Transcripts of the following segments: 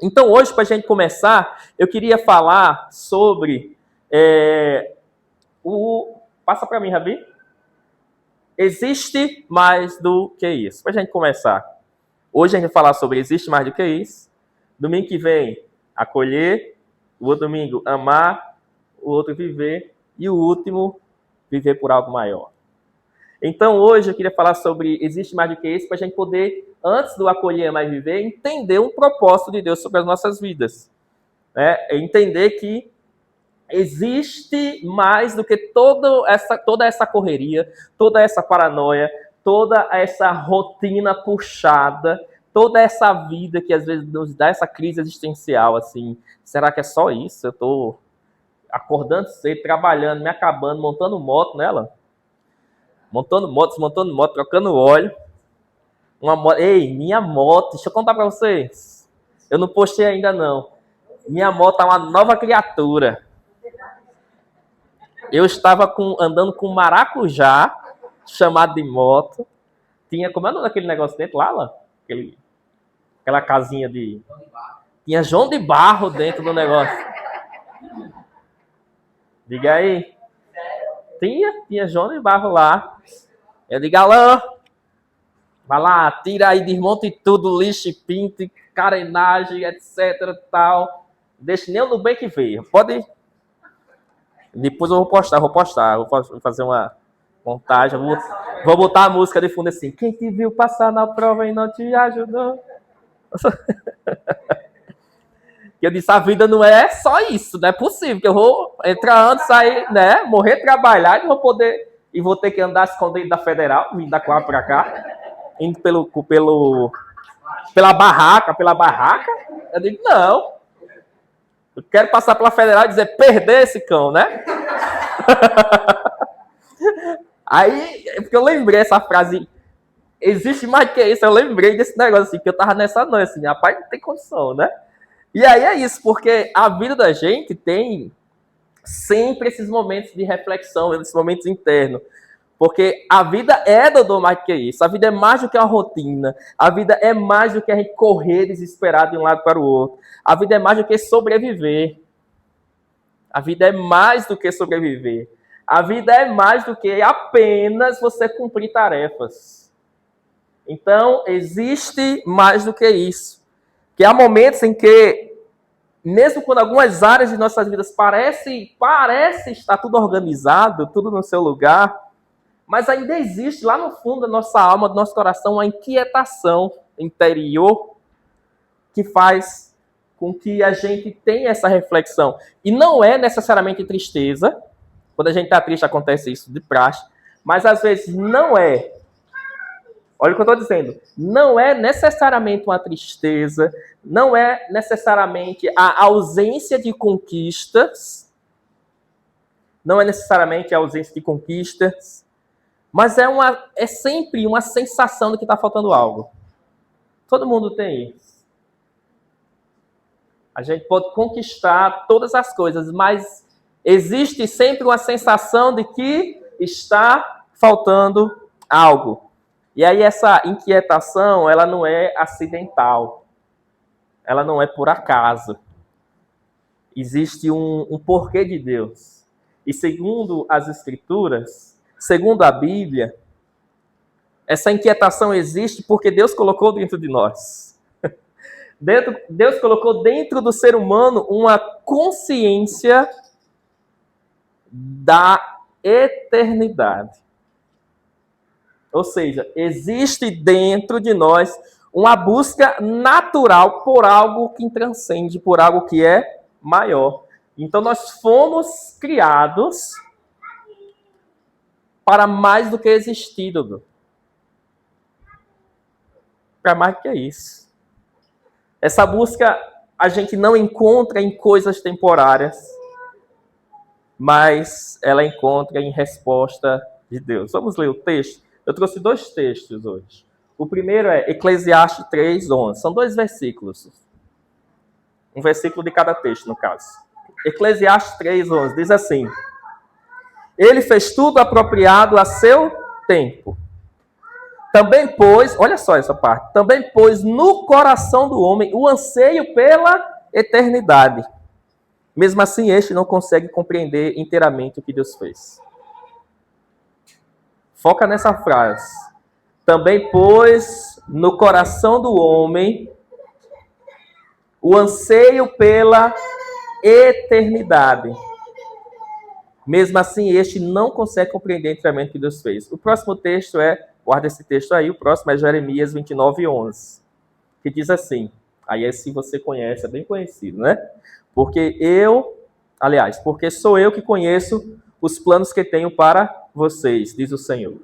Então, hoje, para a gente começar, eu queria falar sobre o... Passa para mim, Rabi. Existe mais do que isso. Para a gente começar. Hoje a gente vai falar sobre existe mais do que isso. Domingo que vem, acolher. O outro domingo, amar. O outro, viver. E o último, viver por algo maior. Então, hoje eu queria falar sobre existe mais do que isso, para a gente poder, antes do acolher, mais viver, entender um propósito de Deus sobre as nossas vidas. Entender que existe mais do que toda essa correria, toda essa paranoia, toda essa rotina puxada, toda essa vida que às vezes nos dá essa crise existencial, assim. Será que é só isso? Eu estou acordando cedo, trabalhando, me acabando, montando moto nela. Montando moto, desmontando moto, trocando óleo. Ei, minha moto, deixa eu contar pra vocês. Eu não postei ainda não. Minha moto é uma nova criatura. Eu estava andando com um maracujá, chamado de moto. Tinha, como é o nome daquele negócio dentro lá? Aquela casinha de... Tinha João de Barro dentro do negócio. Diga aí. Tinha João de Barro lá. Eu digo, alô, vai lá, tira aí, desmonte tudo, lixo, pinto, carenagem, etc, tal. Deixa nem o Nubank ver. Pode... Depois eu vou postar. Vou fazer uma montagem. Vou botar a música de fundo assim. Quem te viu passar na prova e não te ajudou? Eu disse, a vida não é só isso, não é possível, que eu vou entrar antes, sair, né, morrer, trabalhar e vou ter que andar escondido da Federal, vindo da Coab pra cá, indo pela barraca. Eu digo, não. Eu quero passar pela Federal e dizer, perder esse cão, né? Aí, porque eu lembrei essa frase, existe mais que isso, eu lembrei desse negócio assim, que eu tava nessa noite, assim, rapaz, não tem condição, né? E aí é isso, porque a vida da gente tem sempre esses momentos de reflexão, esses momentos internos. Porque a vida é, Dodô, mais do que isso. A vida é mais do que uma rotina. A vida é mais do que a gente correr desesperado de um lado para o outro. A vida é mais do que sobreviver. A vida é mais do que sobreviver. A vida é mais do que apenas você cumprir tarefas. Então, existe mais do que isso. Que há momentos em que, mesmo quando algumas áreas de nossas vidas parece estar tudo organizado, tudo no seu lugar, mas ainda existe lá no fundo da nossa alma, do nosso coração, uma inquietação interior que faz com que a gente tenha essa reflexão. E não é necessariamente tristeza. Quando a gente está triste acontece isso de praxe, mas às vezes não é. Olha o que eu estou dizendo. Não é necessariamente uma tristeza, não é necessariamente a ausência de conquistas, mas é sempre uma sensação de que está faltando algo. Todo mundo tem isso. A gente pode conquistar todas as coisas, mas existe sempre uma sensação de que está faltando algo. E aí essa inquietação, ela não é acidental. Ela não é por acaso. Existe um porquê de Deus. E segundo as Escrituras, segundo a Bíblia, essa inquietação existe porque Deus colocou dentro de nós. Deus colocou dentro do ser humano uma consciência da eternidade. Ou seja, existe dentro de nós uma busca natural por algo que transcende, por algo que é maior. Então nós fomos criados para mais do que existir, Dudu. Para mais do que isso. Essa busca a gente não encontra em coisas temporárias, mas ela encontra em resposta de Deus. Vamos ler o texto? Eu trouxe 2 textos hoje. O primeiro é Eclesiastes 3:11. São 2 versículos. Um versículo de cada texto, no caso. Eclesiastes 3:11 diz assim: Ele fez tudo apropriado a seu tempo. Também pôs, olha só essa parte, também pôs no coração do homem o anseio pela eternidade. Mesmo assim, este não consegue compreender inteiramente o que Deus fez. Foca nessa frase. Também pôs no coração do homem o anseio pela eternidade. Mesmo assim, este não consegue compreender inteiramente o que Deus fez. O próximo texto guarda esse texto aí, o próximo é Jeremias 29:11, que diz assim, aí esse você conhece, é bem conhecido, né? Porque sou eu que conheço os planos que tenho para vocês, diz o Senhor.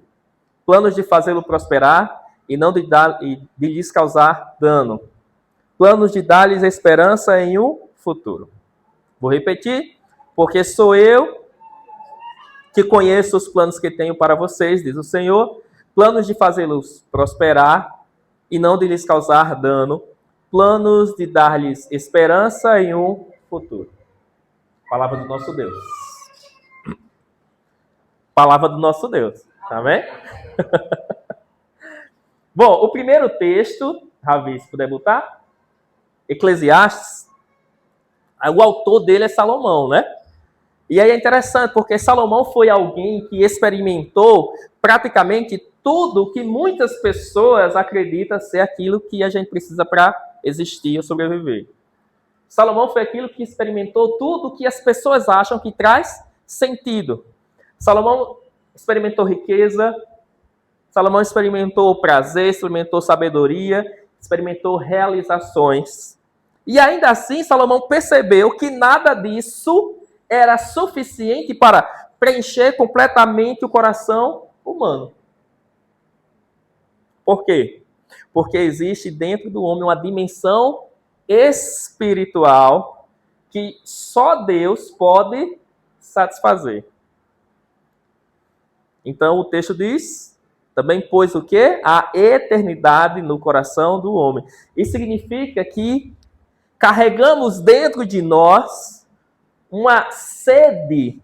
Planos de fazê-lo prosperar e não de lhes causar dano. Planos de dar-lhes esperança em um futuro. Vou repetir, porque sou eu que conheço os planos que tenho para vocês, diz o Senhor, planos de fazê-los prosperar e não de lhes causar dano, planos de dar-lhes esperança em um futuro. Palavra do nosso Deus. Palavra do nosso Deus, tá bem? Bom, o primeiro texto, Ravi, se puder botar, Eclesiastes, o autor dele é Salomão, né? E aí é interessante, porque Salomão foi alguém que experimentou praticamente tudo que muitas pessoas acreditam ser aquilo que a gente precisa para existir ou sobreviver. Salomão foi aquilo que experimentou tudo que as pessoas acham que traz sentido. Salomão experimentou riqueza, Salomão experimentou prazer, experimentou sabedoria, experimentou realizações. E ainda assim, Salomão percebeu que nada disso era suficiente para preencher completamente o coração humano. Por quê? Porque existe dentro do homem uma dimensão espiritual que só Deus pode satisfazer. Então o texto diz, também pôs o quê? A eternidade no coração do homem. Isso significa que carregamos dentro de nós uma sede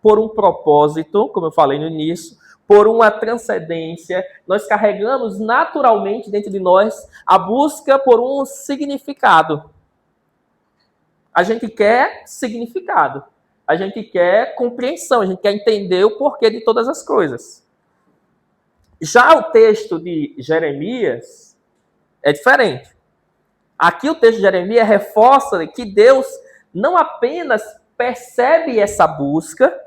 por um propósito, como eu falei no início, por uma transcendência. Nós carregamos naturalmente dentro de nós a busca por um significado. A gente quer significado. A gente quer compreensão. A gente quer entender o porquê de todas as coisas. Já o texto de Jeremias é diferente. Aqui o texto de Jeremias reforça que Deus não apenas percebe essa busca,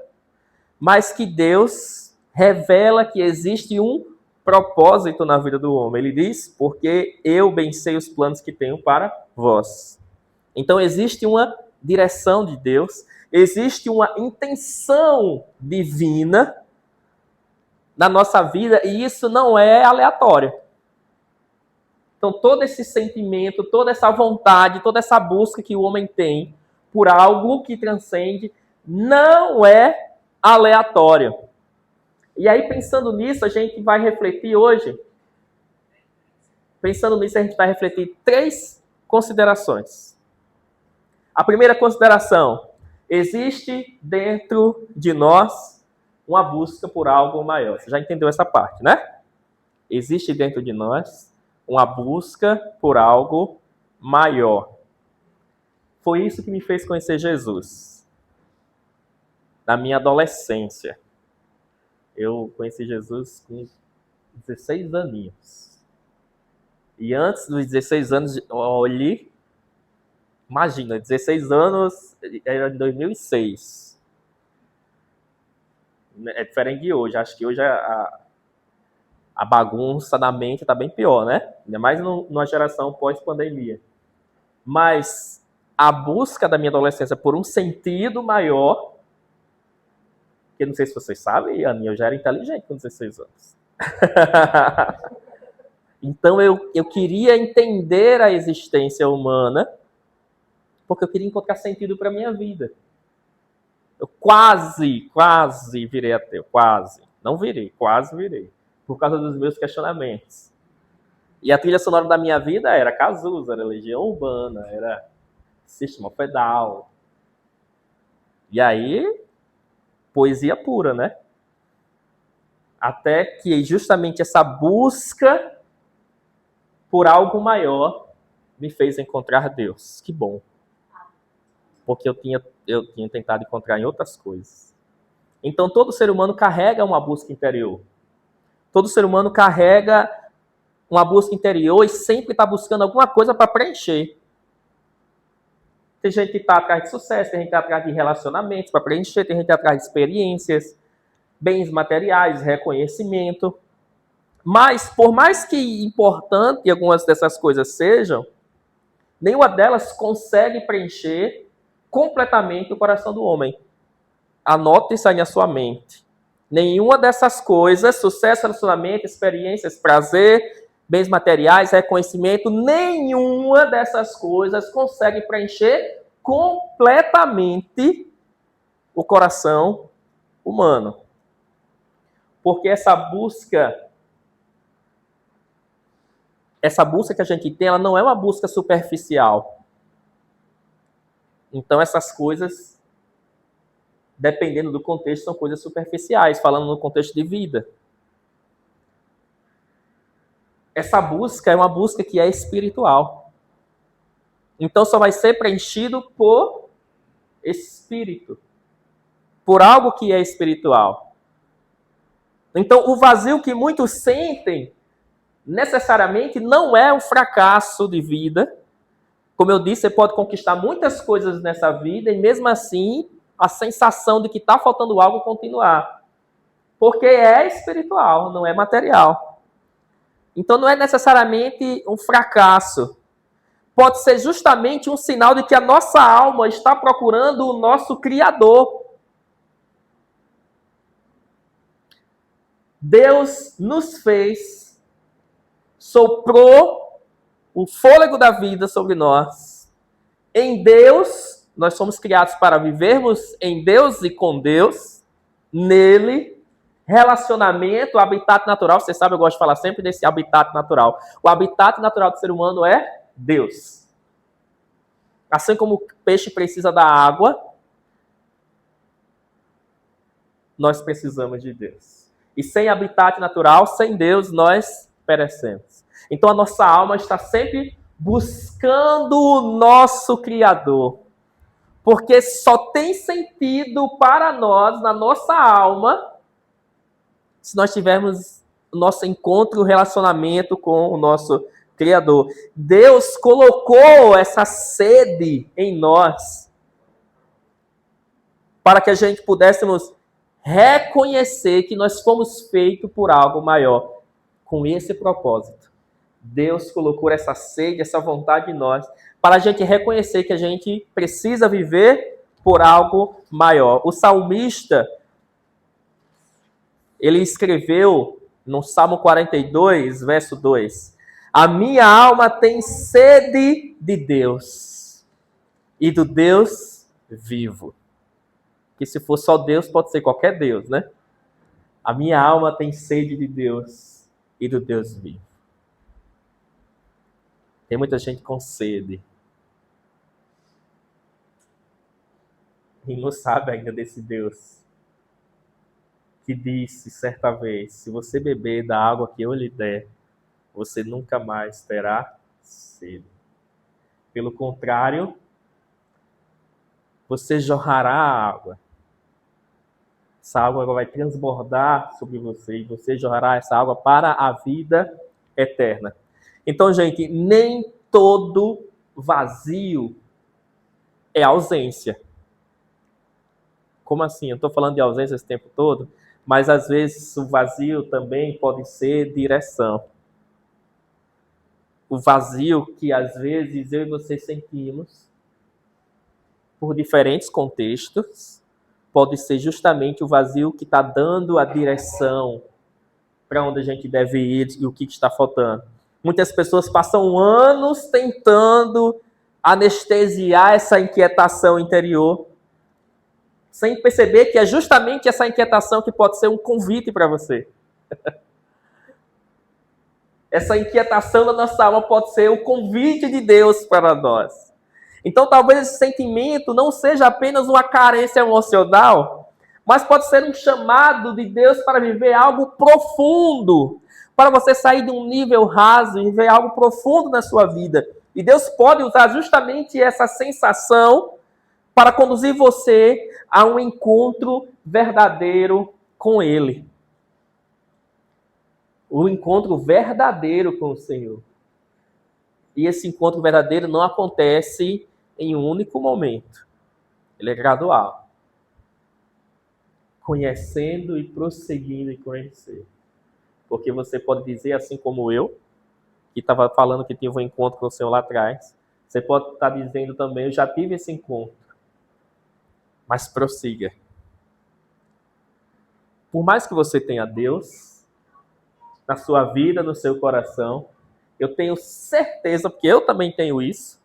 mas que Deus revela que existe um propósito na vida do homem. Ele diz, porque eu bem sei os planos que tenho para vós. Então existe uma direção de Deus, existe uma intenção divina na nossa vida, e isso não é aleatório. Então todo esse sentimento, toda essa vontade, toda essa busca que o homem tem por algo que transcende, não é aleatório. E aí, pensando nisso, a gente vai refletir hoje. Pensando nisso, a gente vai refletir 3 considerações. A primeira consideração: existe dentro de nós uma busca por algo maior. Você já entendeu essa parte, né? Existe dentro de nós uma busca por algo maior. Foi isso que me fez conhecer Jesus. Na minha adolescência. Eu conheci Jesus com 16 aninhos. E antes dos 16 anos, olhe, imagina, 16 anos, era em 2006. É diferente de hoje. Acho que hoje a bagunça da mente está bem pior, né? Ainda mais numa geração pós-pandemia. Mas a busca da minha adolescência por um sentido maior, que eu não sei se vocês sabem, Aninha, eu já era inteligente com 16 anos. Então eu queria entender a existência humana, porque eu queria encontrar sentido para a minha vida. Eu quase virei ateu, quase. Não virei, quase virei. Por causa dos meus questionamentos. E a trilha sonora da minha vida era Cazuza, era Legião Urbana, era System of a Down. E aí, poesia pura, né? Até que justamente essa busca por algo maior me fez encontrar Deus. Que bom. Porque eu tinha tentado encontrar em outras coisas. Então todo ser humano carrega uma busca interior. Todo ser humano carrega uma busca interior e sempre está buscando alguma coisa para preencher. Tem gente que está atrás de sucesso, tem gente que está atrás de relacionamentos para preencher, tem gente que está atrás de experiências, bens materiais, reconhecimento. Mas, por mais que importante algumas dessas coisas sejam, nenhuma delas consegue preencher completamente o coração do homem. Anote isso aí na sua mente. Nenhuma dessas coisas, sucesso, relacionamento, experiências, prazer, bens materiais, reconhecimento, nenhuma dessas coisas consegue preencher completamente o coração humano. Porque essa busca que a gente tem, ela não é uma busca superficial. Então essas coisas, dependendo do contexto, são coisas superficiais, falando no contexto de vida. Essa busca é uma busca que é espiritual. Então só vai ser preenchido por espírito, por algo que é espiritual. Então o vazio que muitos sentem necessariamente não é um fracasso de vida. Como eu disse, você pode conquistar muitas coisas nessa vida e mesmo assim a sensação de que está faltando algo continuar. Porque é espiritual, não é material. Então não é necessariamente um fracasso. Pode ser justamente um sinal de que a nossa alma está procurando o nosso Criador. Deus nos fez, soprou o fôlego da vida sobre nós. Em Deus, nós somos criados para vivermos em Deus e com Deus. Nele, relacionamento, habitat natural. Você sabe, eu gosto de falar sempre desse habitat natural. O habitat natural do ser humano é Deus. Assim como o peixe precisa da água, nós precisamos de Deus. E sem habitat natural, sem Deus, nós perecemos. Então a nossa alma está sempre buscando o nosso Criador. Porque só tem sentido para nós, na nossa alma, se nós tivermos o nosso encontro, o relacionamento com o nosso Criador. Deus colocou essa sede em nós para que a gente pudéssemos reconhecer que nós fomos feitos por algo maior. Com esse propósito, Deus colocou essa sede, essa vontade em nós, para a gente reconhecer que a gente precisa viver por algo maior. O salmista, ele escreveu no Salmo 42, verso 2, a minha alma tem sede de Deus e do Deus vivo. Que se for só Deus, pode ser qualquer Deus, né? A minha alma tem sede de Deus e do Deus vivo. Tem muita gente com sede. E não sabe ainda desse Deus que disse certa vez, se você beber da água que eu lhe der, você nunca mais terá sede. Pelo contrário, você jorrará a água. Essa água vai transbordar sobre você e você jorrará essa água para a vida eterna. Então, gente, nem todo vazio é ausência. Como assim? Eu estou falando de ausência esse tempo todo, mas às vezes o vazio também pode ser direção. O vazio que às vezes eu e você sentimos por diferentes contextos, pode ser justamente o vazio que está dando a direção para onde a gente deve ir e o que está faltando. Muitas pessoas passam anos tentando anestesiar essa inquietação interior, sem perceber que é justamente essa inquietação que pode ser um convite para você. Essa inquietação da nossa alma pode ser o convite de Deus para nós. Então, talvez esse sentimento não seja apenas uma carência emocional, mas pode ser um chamado de Deus para viver algo profundo, para você sair de um nível raso e viver algo profundo na sua vida. E Deus pode usar justamente essa sensação para conduzir você a um encontro verdadeiro com Ele. O encontro verdadeiro com o Senhor. E esse encontro verdadeiro não acontece em um único momento. Ele é gradual. Conhecendo e prosseguindo em conhecer. Porque você pode dizer, assim como eu, que estava falando que tive um encontro com o Senhor lá atrás, você pode estar dizendo também, eu já tive esse encontro. Mas prossiga. Por mais que você tenha Deus na sua vida, no seu coração, eu tenho certeza, porque eu também tenho isso,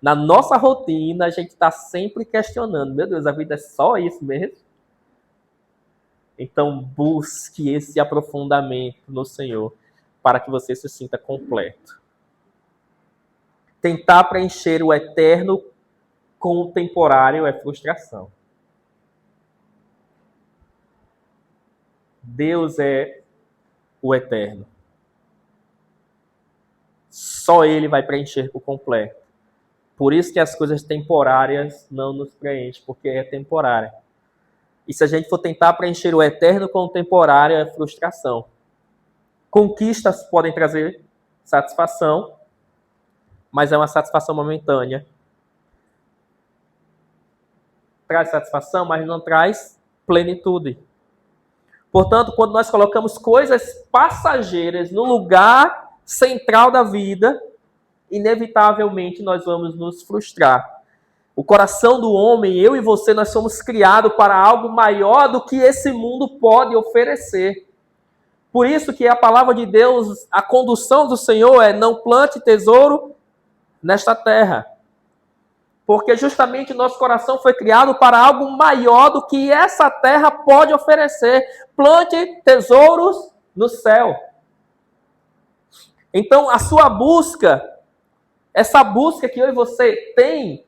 na nossa rotina a gente está sempre questionando, meu Deus, a vida é só isso mesmo? Então busque esse aprofundamento no Senhor, para que você se sinta completo. Tentar preencher o eterno com o temporário é frustração. Deus é o eterno. Só Ele vai preencher por completo. Por isso que as coisas temporárias não nos preenchem, porque é temporária. E se a gente for tentar preencher o eterno com o temporário, é frustração. Conquistas podem trazer satisfação, mas é uma satisfação momentânea. Traz satisfação, mas não traz plenitude. Portanto, quando nós colocamos coisas passageiras no lugar central da vida, inevitavelmente nós vamos nos frustrar. O coração do homem, eu e você, nós somos criados para algo maior do que esse mundo pode oferecer. Por isso que a palavra de Deus, a condução do Senhor é: não plante tesouro nesta terra. Porque justamente o nosso coração foi criado para algo maior do que essa terra pode oferecer. Plante tesouros no céu. Então, a sua busca, essa busca que eu e você tem,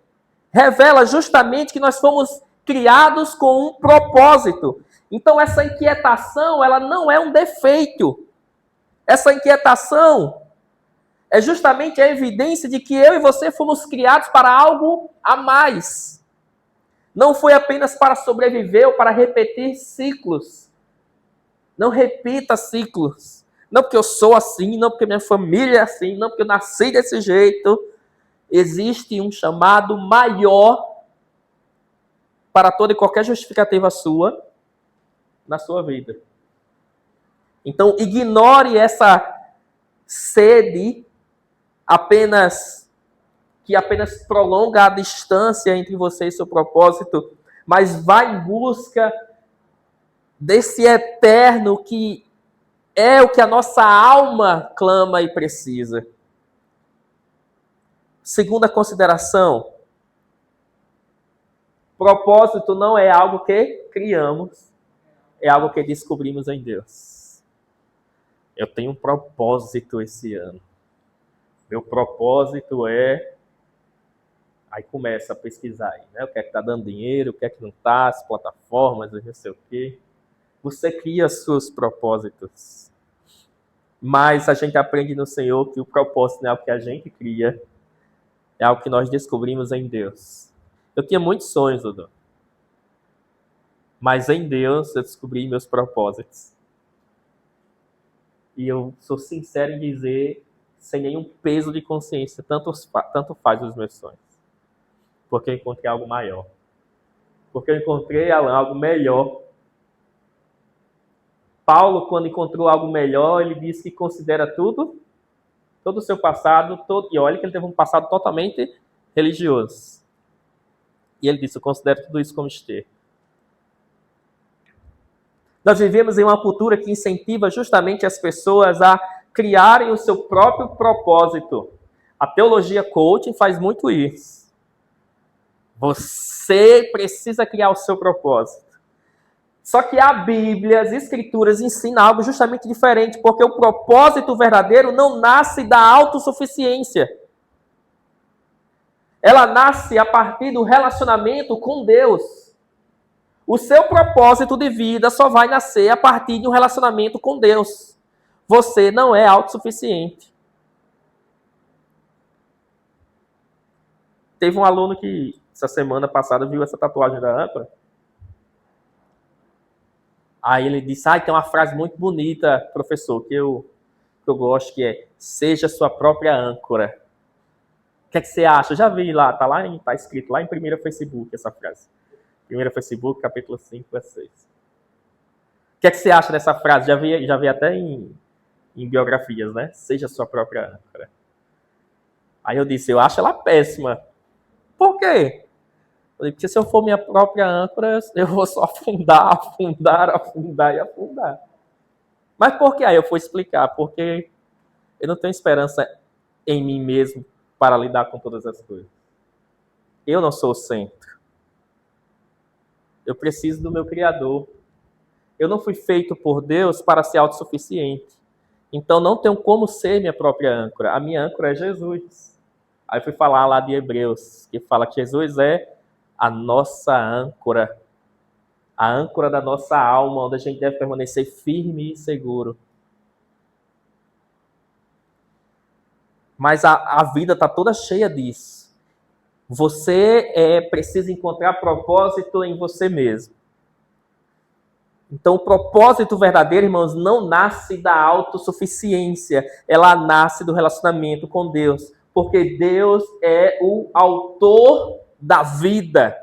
revela justamente que nós fomos criados com um propósito. Então, essa inquietação, ela não é um defeito. Essa inquietação é justamente a evidência de que eu e você fomos criados para algo a mais. Não foi apenas para sobreviver ou para repetir ciclos. Não repita ciclos. Não porque eu sou assim, não porque minha família é assim, não porque eu nasci desse jeito. Existe um chamado maior para toda e qualquer justificativa sua na sua vida. Então, ignore essa sede que apenas prolonga a distância entre você e seu propósito, mas vá em busca desse eterno que é o que a nossa alma clama e precisa. Segunda consideração: propósito não é algo que criamos, é algo que descobrimos em Deus. Eu tenho um propósito esse ano. Meu propósito é... Aí começa a pesquisar aí, né? O que é que está dando dinheiro, o que é que não está, as plataformas, não sei o quê. Você cria seus propósitos. Mas a gente aprende no Senhor que o propósito não é algo que a gente cria, é algo que nós descobrimos em Deus. Eu tinha muitos sonhos, Dudu. Mas em Deus eu descobri meus propósitos. E eu sou sincero em dizer, sem nenhum peso de consciência, tanto faz os meus sonhos. Porque eu encontrei algo maior. Porque eu encontrei algo melhor. Paulo, quando encontrou algo melhor, ele disse que considera todo o seu passado, e olha que ele teve um passado totalmente religioso. E ele disse: eu considero tudo isso como esterco. Nós vivemos em uma cultura que incentiva justamente as pessoas a criarem o seu próprio propósito. A teologia coaching faz muito isso. Você precisa criar o seu propósito. Só que a Bíblia, as Escrituras ensinam algo justamente diferente, porque o propósito verdadeiro não nasce da autossuficiência. Ela nasce a partir do relacionamento com Deus. O seu propósito de vida só vai nascer a partir de um relacionamento com Deus. Você não é autossuficiente. Teve um aluno que, essa semana passada, viu essa tatuagem da âncora. Aí ele disse, tem uma frase muito bonita, professor, que eu gosto, que é, seja sua própria âncora. O que é que você acha? Eu já vi lá, tá escrito lá em 1 Facebook essa frase. 1 Facebook, capítulo 5, verso 6. O que é que você acha dessa frase? Já vi até em biografias, né? Seja sua própria âncora. Aí eu disse, eu acho ela péssima. Por quê? Porque se eu for minha própria âncora, eu vou só afundar e afundar. Mas por que? Aí eu fui explicar. Porque eu não tenho esperança em mim mesmo para lidar com todas as coisas. Eu não sou o centro. Eu preciso do meu Criador. Eu não fui feito por Deus para ser autossuficiente. Então não tenho como ser minha própria âncora. A minha âncora é Jesus. Aí fui falar lá de Hebreus, que fala que Jesus é a nossa âncora. A âncora da nossa alma, onde a gente deve permanecer firme e seguro. Mas a vida está toda cheia disso. Você precisa encontrar propósito em você mesmo. Então, o propósito verdadeiro, irmãos, não nasce da autossuficiência. Ela nasce do relacionamento com Deus. Porque Deus é o autor da vida.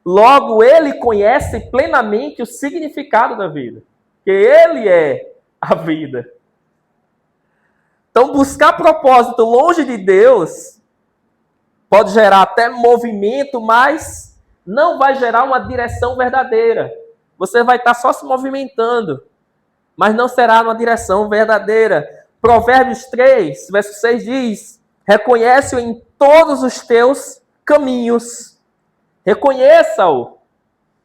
Logo, Ele conhece plenamente o significado da vida. Porque Ele é a vida. Então, buscar propósito longe de Deus pode gerar até movimento, mas não vai gerar uma direção verdadeira. Você vai estar só se movimentando, mas não será uma direção verdadeira. Provérbios 3, verso 6 diz, reconhece-o em todos os teus caminhos. Reconheça-o.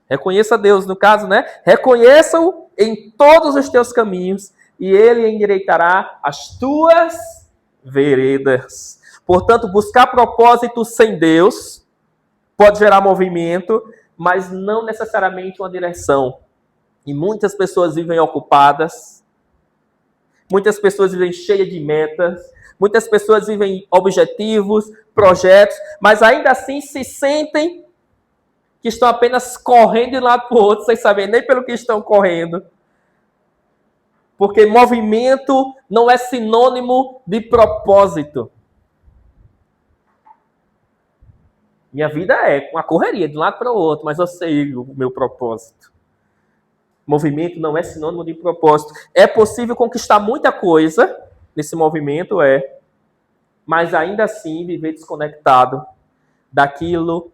Reconheça Deus, no caso, né? Reconheça-o em todos os teus caminhos e Ele endireitará as tuas veredas. Portanto, buscar propósito sem Deus pode gerar movimento, mas não necessariamente uma direção. E muitas pessoas vivem ocupadas, muitas pessoas vivem cheias de metas, muitas pessoas vivem objetivos, projetos, mas ainda assim se sentem que estão apenas correndo de um lado para o outro, sem saber nem pelo que estão correndo. Porque movimento não é sinônimo de propósito. Minha vida é uma correria de um lado para o outro, mas eu sei o meu propósito. Movimento não é sinônimo de propósito. É possível conquistar muita coisa nesse movimento, mas ainda assim viver desconectado daquilo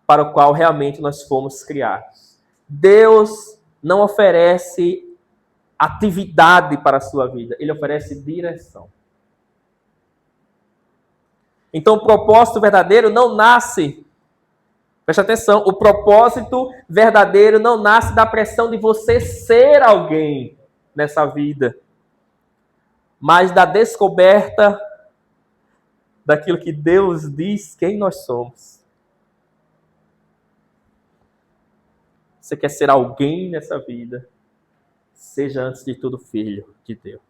para o qual realmente nós fomos criados. Deus não oferece atividade para a sua vida, Ele oferece direção. Então o propósito verdadeiro não nasce, preste atenção, o propósito verdadeiro não nasce da pressão de você ser alguém nessa vida, mas da descoberta daquilo que Deus diz quem nós somos. Você quer ser alguém nessa vida? Seja antes de tudo filho de Deus.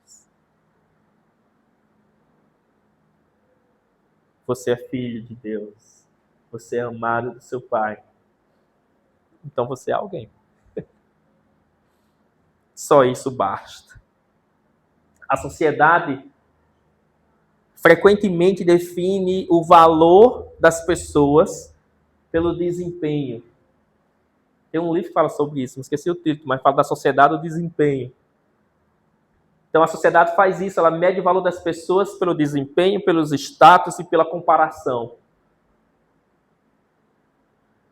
Você é filho de Deus. Você é amado do seu Pai. Então você é alguém. Só isso basta. A sociedade frequentemente define o valor das pessoas pelo desempenho. Tem um livro que fala sobre isso, não esqueci o título, mas fala da sociedade do desempenho. Então a sociedade faz isso, ela mede o valor das pessoas pelo desempenho, pelos status e pela comparação.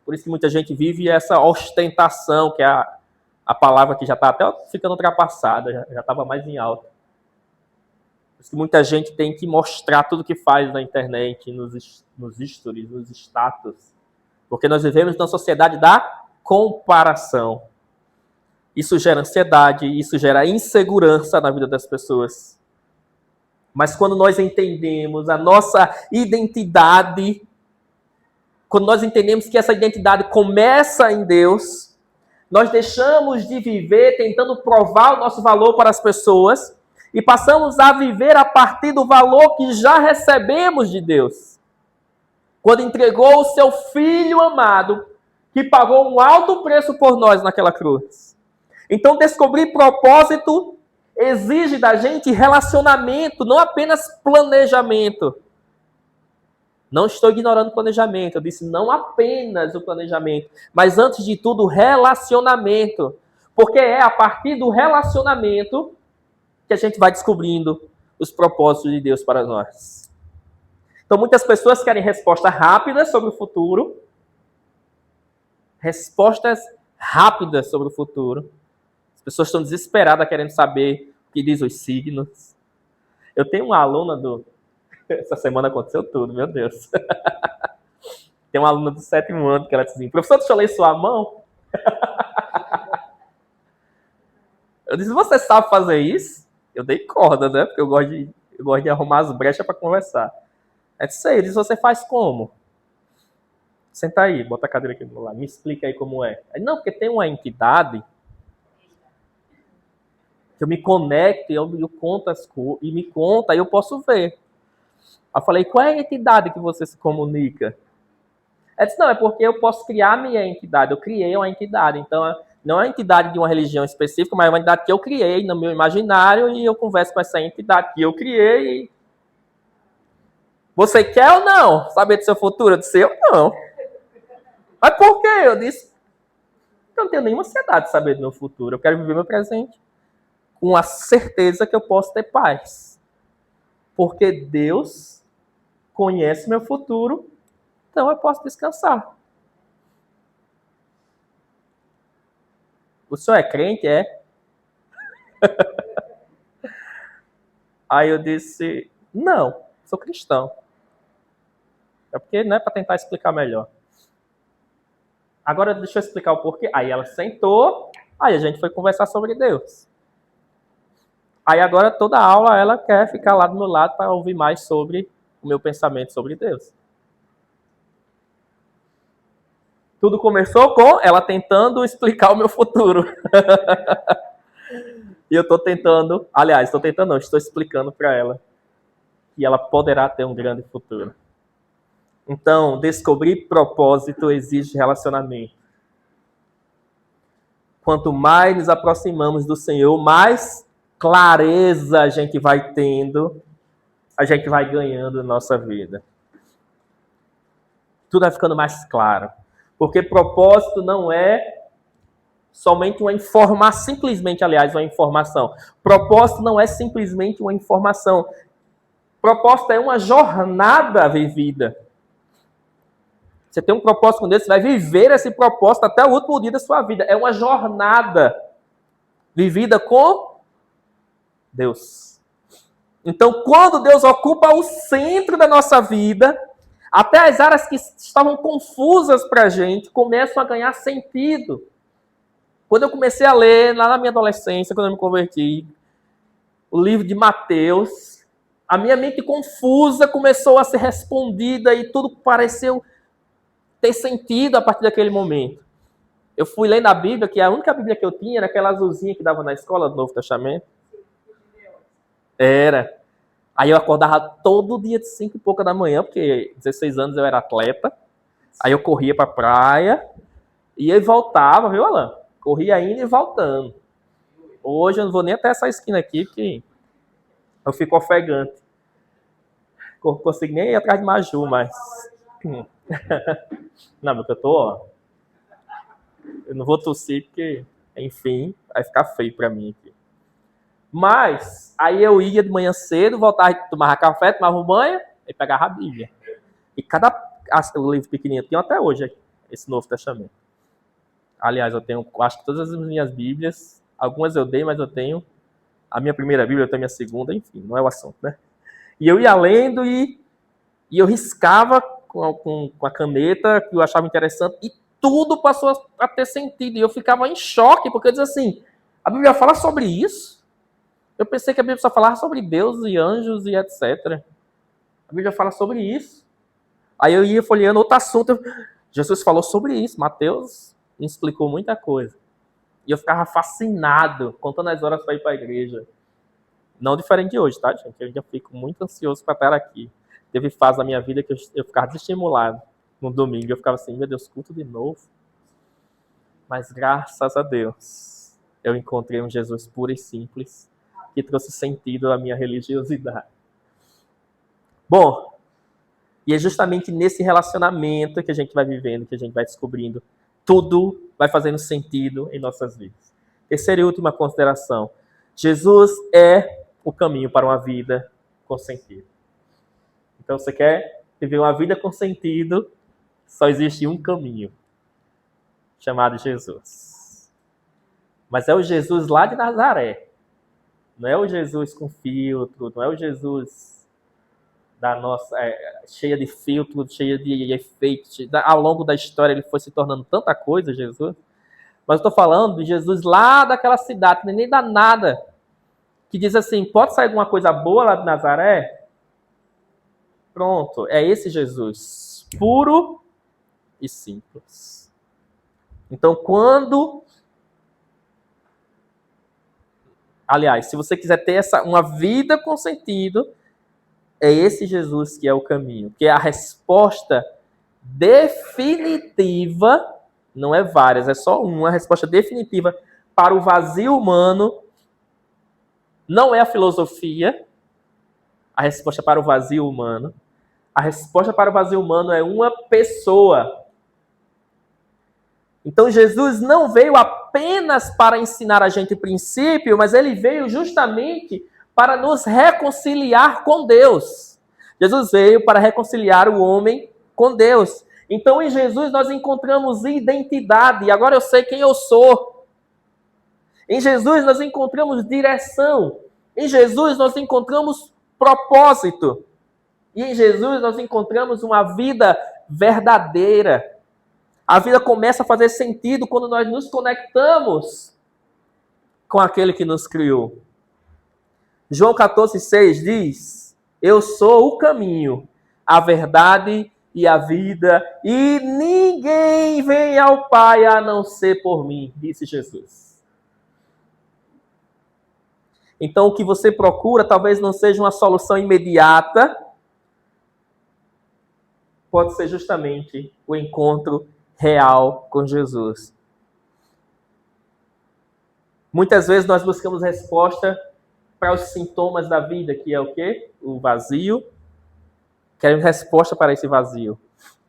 Por isso que muita gente vive essa ostentação, que é a palavra que já está até ficando ultrapassada, já estava mais em alta. Por isso que muita gente tem que mostrar tudo que faz na internet, nos stories, nos status. Porque nós vivemos numa sociedade da comparação. Isso gera ansiedade, isso gera insegurança na vida das pessoas. Mas quando nós entendemos a nossa identidade quando nós entendemos que essa identidade começa em Deus, nós deixamos de viver tentando provar o nosso valor para as pessoas e passamos a viver a partir do valor que já recebemos de Deus. Quando entregou o seu Filho amado, que pagou um alto preço por nós naquela cruz. Então, descobrir propósito exige da gente relacionamento, não apenas planejamento. Não estou ignorando o planejamento, eu disse não apenas o planejamento, mas antes de tudo, relacionamento. Porque é a partir do relacionamento que a gente vai descobrindo os propósitos de Deus para nós. Então, muitas pessoas querem respostas rápidas sobre o futuro. Respostas rápidas sobre o futuro. As pessoas estão desesperadas querendo saber o que diz os signos. Eu tenho uma aluna Essa semana aconteceu tudo, meu Deus. Tem uma aluna do 7º ano que ela disse assim, professor, deixa eu ler sua mão. Eu disse, você sabe fazer isso? Eu dei corda, né? Porque eu gosto de arrumar as brechas para conversar. Ela disse, eu disse, você faz como? Senta aí, bota a cadeira aqui do meu lado, me explica aí como é. Aí, não, porque tem uma entidade que eu me conecto e eu conto as coisas, e me conta, aí eu posso ver. Aí eu falei, qual é a entidade que você se comunica? Ela disse, não, é porque eu posso criar a minha entidade. Eu criei uma entidade. Então, não é a entidade de uma religião específica, mas é uma entidade que eu criei no meu imaginário e eu converso com essa entidade que eu criei. Você quer ou não saber do seu futuro? Eu disse, eu não. Mas por quê? Eu disse, eu não tenho nenhuma ansiedade de saber do meu futuro. Eu quero viver meu presente com a certeza que eu posso ter paz. Porque Deus conhece meu futuro, então eu posso descansar. O senhor é crente? É? Aí eu disse, não, sou cristão. É porque, né, para tentar explicar melhor. Agora deixa eu explicar o porquê. Aí ela sentou, aí a gente foi conversar sobre Deus. Aí agora toda aula ela quer ficar lá do meu lado para ouvir mais sobre o meu pensamento sobre Deus. Tudo começou com ela tentando explicar o meu futuro. E eu estou tentando, estou explicando para ela que ela poderá ter um grande futuro. Então, descobrir propósito exige relacionamento. Quanto mais nos aproximamos do Senhor, mais clareza a gente vai tendo, a gente vai ganhando na nossa vida. Tudo vai ficando mais claro. Porque propósito não é somente uma informação, simplesmente, aliás, uma informação. Propósito não é simplesmente uma informação. Propósito é uma jornada vivida. Você tem um propósito com Deus, você vai viver esse propósito até o último dia da sua vida. É uma jornada vivida com Deus. Então, quando Deus ocupa o centro da nossa vida, até as áreas que estavam confusas para a gente começam a ganhar sentido. Quando eu comecei a ler, lá na minha adolescência, quando eu me converti, o livro de Mateus, a minha mente confusa começou a ser respondida e tudo pareceu ter sentido a partir daquele momento. Eu fui lendo a Bíblia, que a única Bíblia que eu tinha era aquela azulzinha que dava na escola do Novo Testamento. Era. Aí eu acordava todo dia de 5 e pouca da manhã, porque 16 anos eu era atleta. Aí eu corria pra praia, ia e voltava, viu, Alan? Corria indo e voltando. Hoje eu não vou nem até essa esquina aqui, porque eu fico ofegante. Não consigo nem ir atrás de Maju, mas... Não, porque eu tô, ó... Eu não vou tossir, porque, enfim, vai ficar feio pra mim aqui. Mas, aí eu ia de manhã cedo, voltava, tomava café, tomava um banho, e pegava a Bíblia. E o livro pequenininho, eu tenho até hoje esse Novo Testamento. Aliás, eu tenho, acho que todas as minhas Bíblias, algumas eu dei, mas eu tenho a minha primeira Bíblia, eu tenho a minha segunda, enfim, não é o assunto, né? E eu ia lendo e eu riscava com a caneta, que eu achava interessante, e tudo passou a ter sentido. E eu ficava em choque, porque eu dizia assim, a Bíblia fala sobre isso? Eu pensei que a Bíblia só falava sobre Deus e anjos e etc. A Bíblia fala sobre isso. Aí eu ia folheando outro assunto. Jesus falou sobre isso. Mateus me explicou muita coisa. E eu ficava fascinado, contando as horas para ir para a igreja. Não diferente de hoje, tá, gente? Eu já fico muito ansioso para estar aqui. Teve fase da minha vida que eu ficava desestimulado no domingo. Eu ficava assim, meu Deus, culto de novo. Mas graças a Deus, eu encontrei um Jesus puro e simples que trouxe sentido à minha religiosidade. Bom, e é justamente nesse relacionamento que a gente vai vivendo, que a gente vai descobrindo, tudo vai fazendo sentido em nossas vidas. Terceira e última consideração. Jesus é o caminho para uma vida com sentido. Então, você quer viver uma vida com sentido, só existe um caminho, chamado Jesus. Mas é o Jesus lá de Nazaré. Não é o Jesus com filtro, não é o Jesus da nossa cheia de filtro, cheia de efeitos. Ao longo da história ele foi se tornando tanta coisa, Jesus. Mas eu estou falando de Jesus lá daquela cidade, que nem dá nada, que diz assim, pode sair alguma coisa boa lá de Nazaré? Pronto, é esse Jesus, puro e simples. Então, aliás, se você quiser ter uma vida com sentido, é esse Jesus que é o caminho, que é a resposta definitiva, não é várias, é só uma resposta definitiva para o vazio humano. Não é a filosofia, a resposta para o vazio humano. A resposta para o vazio humano é uma pessoa. Então Jesus não veio apenas para ensinar a gente princípio, mas ele veio justamente para nos reconciliar com Deus. Jesus veio para reconciliar o homem com Deus. Então em Jesus nós encontramos identidade. E agora eu sei quem eu sou. Em Jesus nós encontramos direção. Em Jesus nós encontramos propósito. E em Jesus nós encontramos uma vida verdadeira. A vida começa a fazer sentido quando nós nos conectamos com aquele que nos criou. João 14,6 diz: eu sou o caminho, a verdade e a vida, e ninguém vem ao Pai a não ser por mim, disse Jesus. Então o que você procura talvez não seja uma solução imediata, pode ser justamente o encontro real com Jesus. Muitas vezes nós buscamos resposta para os sintomas da vida, que é o quê? O vazio. Queremos resposta para esse vazio.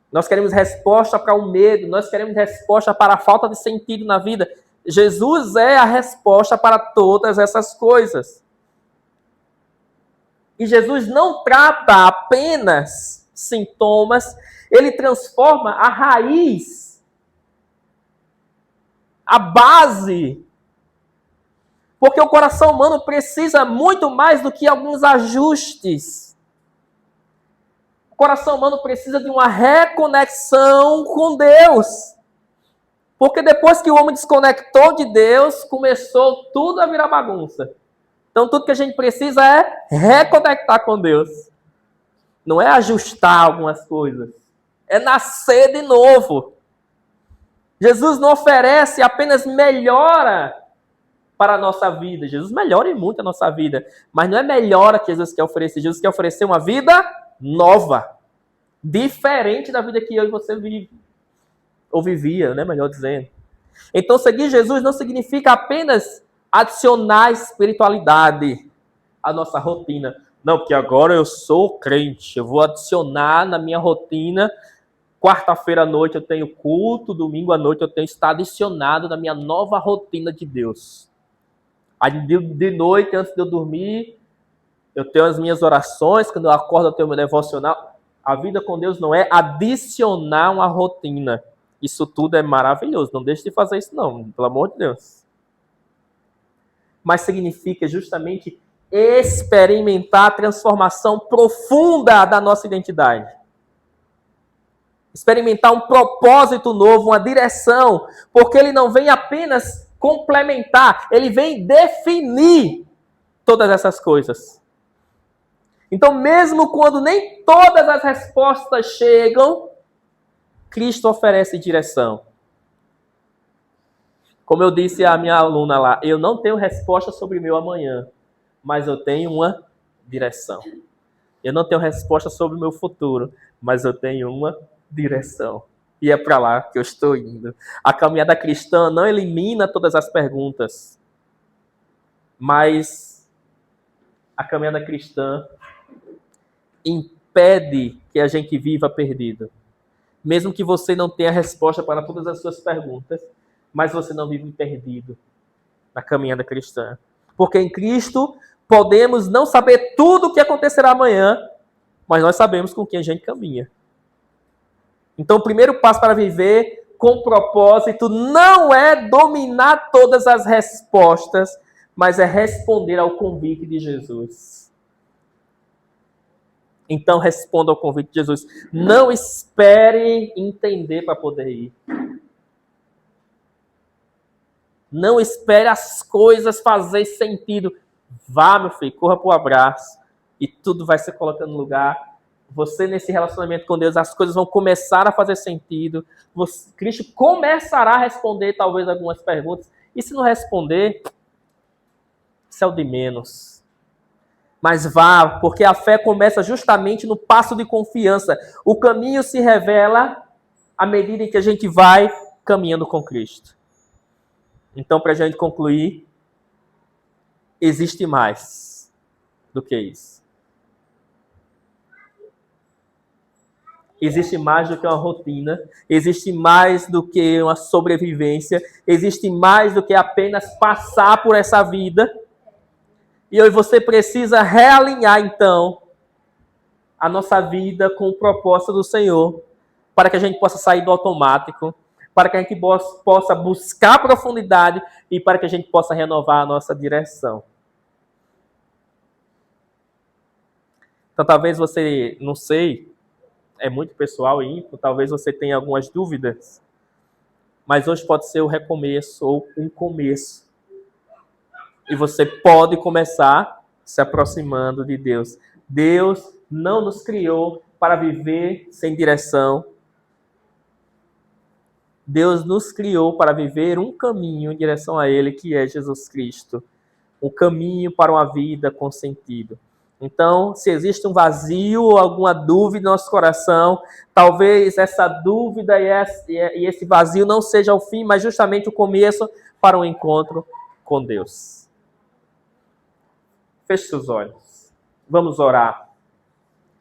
Nós queremos resposta para o medo, nós queremos resposta para a falta de sentido na vida. Jesus é a resposta para todas essas coisas. E Jesus não trata apenas sintomas, ele transforma a raiz, a base. Porque o coração humano precisa muito mais do que alguns ajustes. O coração humano precisa de uma reconexão com Deus. Porque depois que o homem desconectou de Deus, começou tudo a virar bagunça. Então tudo que a gente precisa é reconectar com Deus. Não é ajustar algumas coisas. É nascer de novo. Jesus não oferece apenas melhora para a nossa vida. Jesus melhora muito a nossa vida. Mas não é melhora que Jesus quer oferecer. Jesus quer oferecer uma vida nova. Diferente da vida que eu e você vive. Ou vivia, né? Melhor dizendo. Então seguir Jesus não significa apenas adicionar espiritualidade à nossa rotina. Não, porque agora eu sou crente. Eu vou adicionar na minha rotina. Quarta-feira à noite eu tenho culto. Domingo à noite eu tenho estar adicionado na minha nova rotina de Deus. Aí de noite, antes de eu dormir, eu tenho as minhas orações. Quando eu acordo eu tenho meu devocional. A vida com Deus não é adicionar uma rotina. Isso tudo é maravilhoso. Não deixe de fazer isso não, pelo amor de Deus. Mas significa justamente experimentar a transformação profunda da nossa identidade. Experimentar um propósito novo, uma direção, porque ele não vem apenas complementar, ele vem definir todas essas coisas. Então, mesmo quando nem todas as respostas chegam, Cristo oferece direção. Como eu disse à minha aluna lá, eu não tenho resposta sobre o meu amanhã, mas eu tenho uma direção. Eu não tenho resposta sobre o meu futuro, mas eu tenho uma direção. E é para lá que eu estou indo. A caminhada cristã não elimina todas as perguntas, mas a caminhada cristã impede que a gente viva perdido. Mesmo que você não tenha resposta para todas as suas perguntas, mas você não vive perdido na caminhada cristã. Porque em Cristo podemos não saber tudo o que acontecerá amanhã, mas nós sabemos com quem a gente caminha. Então, o primeiro passo para viver com propósito não é dominar todas as respostas, mas é responder ao convite de Jesus. Então, responda ao convite de Jesus. Não espere entender para poder ir. Não espere as coisas fazer sentido. Vá, meu filho, corra para o abraço. E tudo vai se colocando no lugar. Você, nesse relacionamento com Deus, as coisas vão começar a fazer sentido. Cristo começará a responder, talvez, algumas perguntas. E se não responder, isso é o de menos. Mas vá, porque a fé começa justamente no passo de confiança. O caminho se revela à medida em que a gente vai caminhando com Cristo. Então, para a gente concluir, existe mais do que isso. Existe mais do que uma rotina, existe mais do que uma sobrevivência, existe mais do que apenas passar por essa vida. E eu e você precisa realinhar, então, a nossa vida com o propósito do Senhor, para que a gente possa sair do automático, para que a gente possa buscar profundidade e para que a gente possa renovar a nossa direção. Então, talvez você, não sei, é muito pessoal e íntimo, talvez você tenha algumas dúvidas, mas hoje pode ser o recomeço ou um começo. E você pode começar se aproximando de Deus. Deus não nos criou para viver sem direção. Deus nos criou para viver um caminho em direção a Ele, que é Jesus Cristo. Um caminho para uma vida com sentido. Então, se existe um vazio ou alguma dúvida no nosso coração, talvez essa dúvida e esse vazio não seja o fim, mas justamente o começo para um encontro com Deus. Feche seus olhos. Vamos orar.